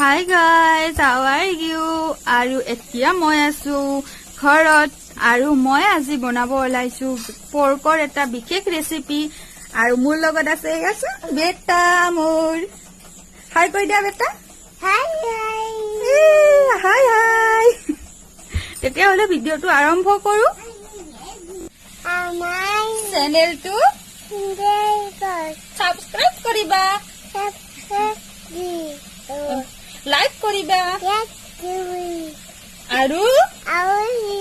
Hi guys, how are you? Aru etia moi asu ঘৰত আৰু মই আজি বনাব ওলাইছো পৰ্কৰ এটা বিশেষ ৰেচিপি আৰু মোৰ লগত আছে আছে বেটা মোৰ হাই কৈ দিয়া বেটা হাই হাই হাই তেতিয়া হলে ভিডিওটো আৰম্ভ কৰো আমাৰ চেনেলটো সাবস্ক্ৰাইব কৰিবা লাইক কৰিবা আৰু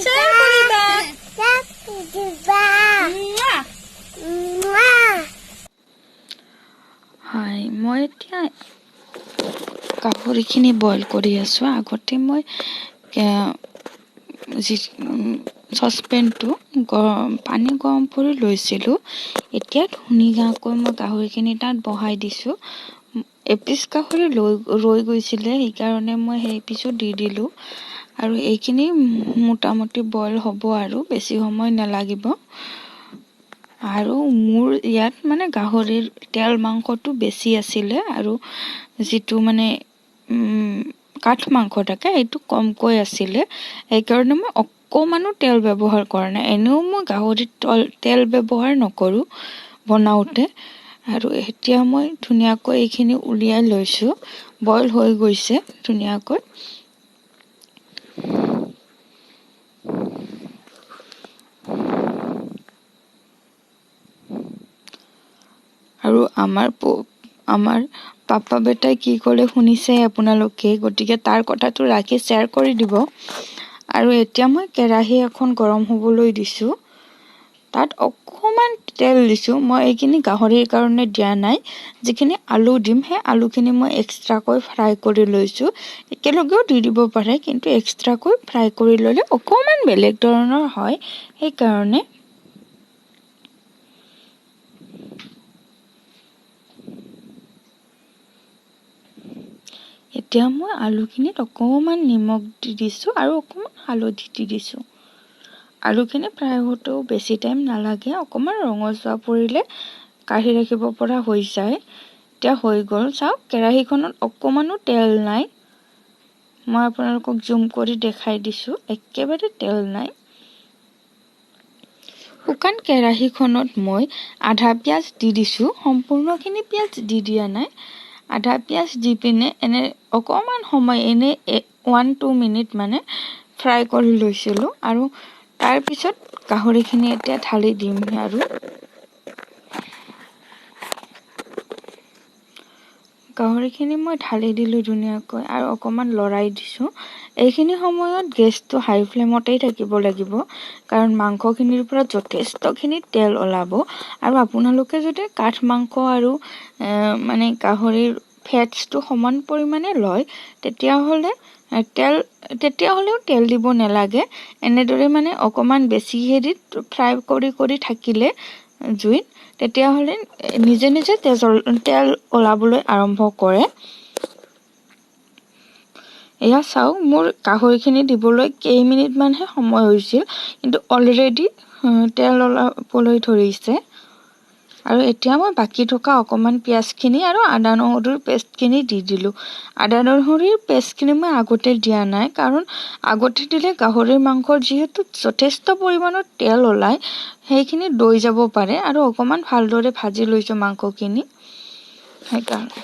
শ্বেয়াৰ কৰিবা হাই মই এতিয়া গাহৰিখিনি বইল কৰি আছো আগতে মই চচপেনটো পানী গৰম কৰি লৈছিলোঁ এতিয়া ধুনীয়াকৈ মই গাহৰিখিনি তাত বহাই দিছোঁ এপিচ গাহৰি ৰৈ গৈছিলে সেইকাৰণে মই সেই পিছো দি দিলোঁ আৰু এইখিনি মোটামুটি বইল হ'ব আৰু বেছি সময় নালাগিব আৰু মোৰ ইয়াত মানে গাহৰিৰ তেল মাংসটো বেছি আছিলে আৰু যিটো মানে কাঠ মাংস থাকে সেইটো কমকৈ আছিলে সেইকাৰণে মই অকমানো তেল ব্যৱহাৰ কৰা নাই এনেও মই গাহৰিত তেল ব্যৱহাৰ নকৰোঁ বনাওঁতে আৰু এতিয়া মই ধুনীয়াকৈ এইখিনি উলিয়াই লৈছোঁ বইল হৈ গৈছে ধুনীয়াকৈ আৰু আমাৰ পাপা বেটাই কি কৰে শুনিছে আপোনালোকে গতিকে তাৰ কথাটো ৰাখি শ্বেয়াৰ কৰি দিব আৰু এতিয়া মই কেৰাহী এখন গৰম হ'বলৈ দিছোঁ তাত অকমান তেল দিছোঁ মই এইখিনি গাহৰিৰ কাৰণে দিয়া নাই যিখিনি আলু দিম সেই আলুখিনি মই এক্সট্ৰাকৈ ফ্ৰাই কৰি লৈছোঁ একেলগেও দি দিব পাৰে কিন্তু এক্সট্ৰাকৈ ফ্ৰাই কৰি ল'লে অকমান বেলেগ ধৰণৰ হয় সেইকাৰণে এতিয়া মই আলুখিনিত অকমান নিমখ দি দিছোঁ আৰু অকমান হালধি দি দিছোঁ আলুখিনি ফ্ৰাই হওঁতেও বেছি টাইম নালাগে অকমান ৰঙচুৱা পৰিলে কাঢ়ি ৰাখিব পৰা হৈ যায় এতিয়া হৈ গ'ল চাওক কেৰাহীখনত অকমানো তেল নাই মই আপোনালোকক জুম কৰি দেখাই দিছোঁ একেবাৰে তেল নাই শুকান কেৰাহীখনত মই আধা পিঁয়াজ দি দিছোঁ সম্পূৰ্ণখিনি পিঁয়াজ দি দিয়া নাই আধা পিঁয়াজ দি পিনে এনে অকমান সময় এনে 1-2 মিনিট মানে ফ্ৰাই কৰি লৈছিলোঁ আৰু তাৰপিছত গাহৰিখিনি এতিয়া ঢালি দিম আৰু গাহৰিখিনি মই ঢালি দিলোঁ ধুনীয়াকৈ আৰু অকমান লৰাই দিছোঁ এইখিনি সময়ত গেছটো হাই ফ্লেমতেই থাকিব লাগিব কাৰণ মাংসখিনিৰ পৰা যথেষ্টখিনি তেল ওলাব আৰু আপোনালোকে যদি কাঠ মাংস আৰু মানে গাহৰিৰ ফেটছটো সমান পৰিমাণে লয় তেতিয়াহ'লেও তেল দিব নালাগে এনেদৰে মানে অকমান বেছি হেৰিত ফ্ৰাই কৰি থাকিলে জুইত তেতিয়াহ'লে নিজে নিজে তেল ওলাবলৈ আৰম্ভ কৰে এয়া চাওক মোৰ গাহৰিখিনি দিবলৈ কেইমিনিটমানহে সময় হৈছিল কিন্তু অলৰেডি তেল ওলাবলৈ ধৰিছে আৰু এতিয়া মই বাকী থকা অকমান পিঁয়াজখিনি আৰু আদা নহৰুৰ পেষ্টখিনি দি দিলোঁ আদা নহৰুৰ পেষ্টখিনি মই আগতে দিয়া নাই কাৰণ আগতে দিলে গাহৰিৰ মাংসৰ যিহেতু যথেষ্ট পৰিমাণৰ তেল ওলায় সেইখিনি দৈ যাব পাৰে আৰু অকমান ভালদৰে ভাজি লৈছোঁ মাংসখিনি সেইকাৰণে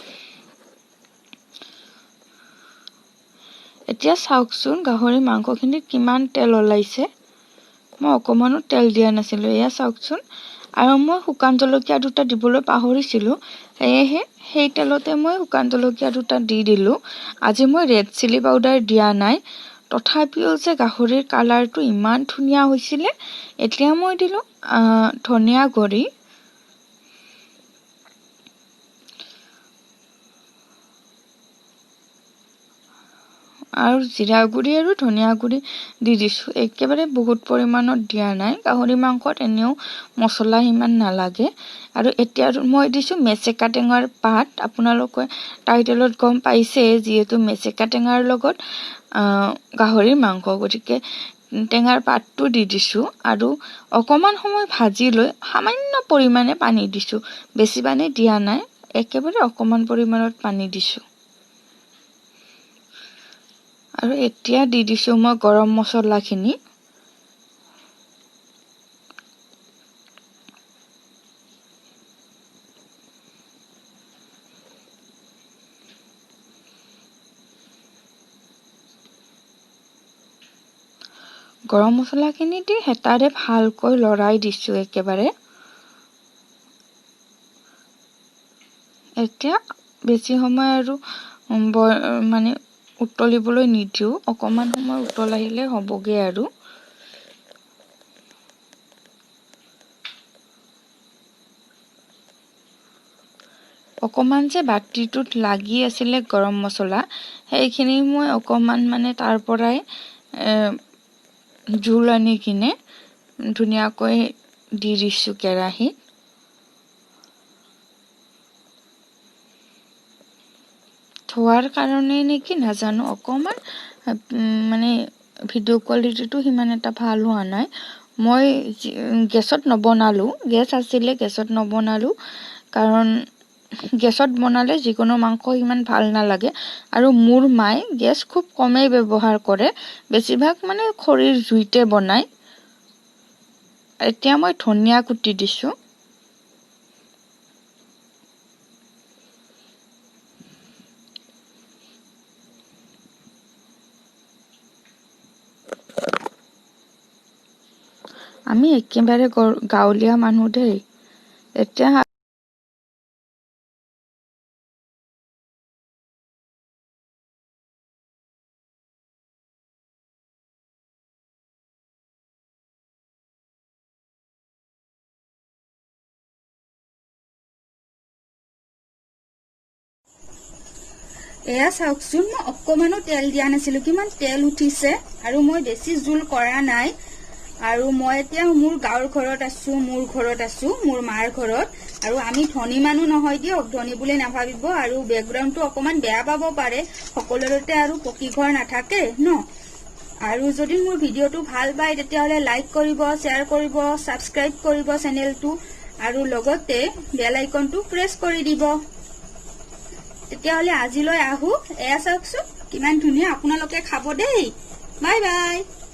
এতিয়া চাওকচোন গাহৰি মাংসখিনিত কিমান তেল ওলাইছে মই অকমানো তেল দিয়া নাছিলোঁ এয়া চাওকচোন আৰু মই শুকান জলকীয়া দুটা দিবলৈ পাহৰিছিলোঁ সেয়েহে সেই তেলতে মই শুকান জলকীয়া দুটা দি দিলোঁ আজি মই ৰেড চিলি পাউডাৰ দিয়া নাই তথাপিও যে গাহৰিৰ কালাৰটো ইমান ধুনীয়া হৈছিলে এতিয়া মই দিলোঁ ধনিয়া গুড়ি আৰু জিৰা গুড়ি আৰু ধনিয়া গুড়ি দি দিছোঁ একেবাৰে বহুত পৰিমাণত দিয়া নাই গাহৰি মাংসত এনেও মছলা সিমান নালাগে আৰু এতিয়া মই দিছোঁ মেচেকা টেঙাৰ পাত আপোনালোকে টাইটেলত গম পাইছে যিহেতু মেচেকা টেঙাৰ লগত গাহৰিৰ মাংস গতিকে টেঙাৰ পাতটো দি দিছোঁ আৰু অকমান সময় ভাজি লৈ সামান্য পৰিমাণে পানী দিছোঁ বেছি পানী দিয়া নাই একেবাৰে অকমান পৰিমাণত পানী দিছোঁ আৰু এতিয়া দি দিছো মই গৰম মছলাখিনি গৰম মছলাখিনি দি হেতাৰে ভালকৈ লৰাই দিছো একেবাৰে এতিয়া বেছি সময় আৰু মানে উতলিবলৈ নিদিও অকমান সময় উতল আহিলে হ'বগে আৰু অকমান যে বাটিটোত লাগি আছিল গৰম মছলা সেইখিনি মই অকমান মানে তাৰ পৰাই জুল আনি কিনে ধুনীয়াকৈ দি দিছো কেৰাহীত থোৱাৰ কাৰণে নেকি নাজানো অকমান মানে ভিডিও কোৱালিটিটো সিমান এটা ভাল হোৱা নাই মই গেছত নবনালো গেছ আছিলে গেছত নবনালো কাৰণ গেছত বনালে যিকোনো মাংস ইমান ভাল নালাগে আৰু মোৰ মায়ে গেছ খুব কমেই ব্যৱহাৰ কৰে বেছিভাগ মানে খৰিৰ জুইতে বনায় এতিয়া মই ধনিয়া কুটি দিছো আমি একেবাৰে গাঁৱলীয়া মানুহ দেই এতিয়া এয়া চাওকচোন মই অকমানো তেল দিয়া নাছিলো কিমান তেল উঠিছে আৰু মই বেছি জুল কৰা নাই আৰু মই এতিয়া মোৰ গাঁৱৰ ঘৰত আছো মোৰ মাৰ ঘৰত আৰু আমি ধনী মানুহ নহয় দিয়ক ধনী বুলি নাভাবিব আৰু বেকগ্ৰাউণ্ডটো অকমান বেয়া পাব পাৰে সকলোতে আৰু পকী ঘৰ নাথাকে ন আৰু যদি মোৰ ভিডিঅ'টো ভাল পায় তেতিয়াহলে লাইক কৰিব শ্বেয়াৰ কৰিব সাবস্ক্ৰাইব কৰিব চেনেলটো আৰু লগতে বেল আইকনটো প্ৰেছ কৰি দিব তেতিয়াহলে আজিলৈ আহো এয়া চাওকচোন কিমান ধুনীয়া আপোনালোকে খাব দেই বাই বাই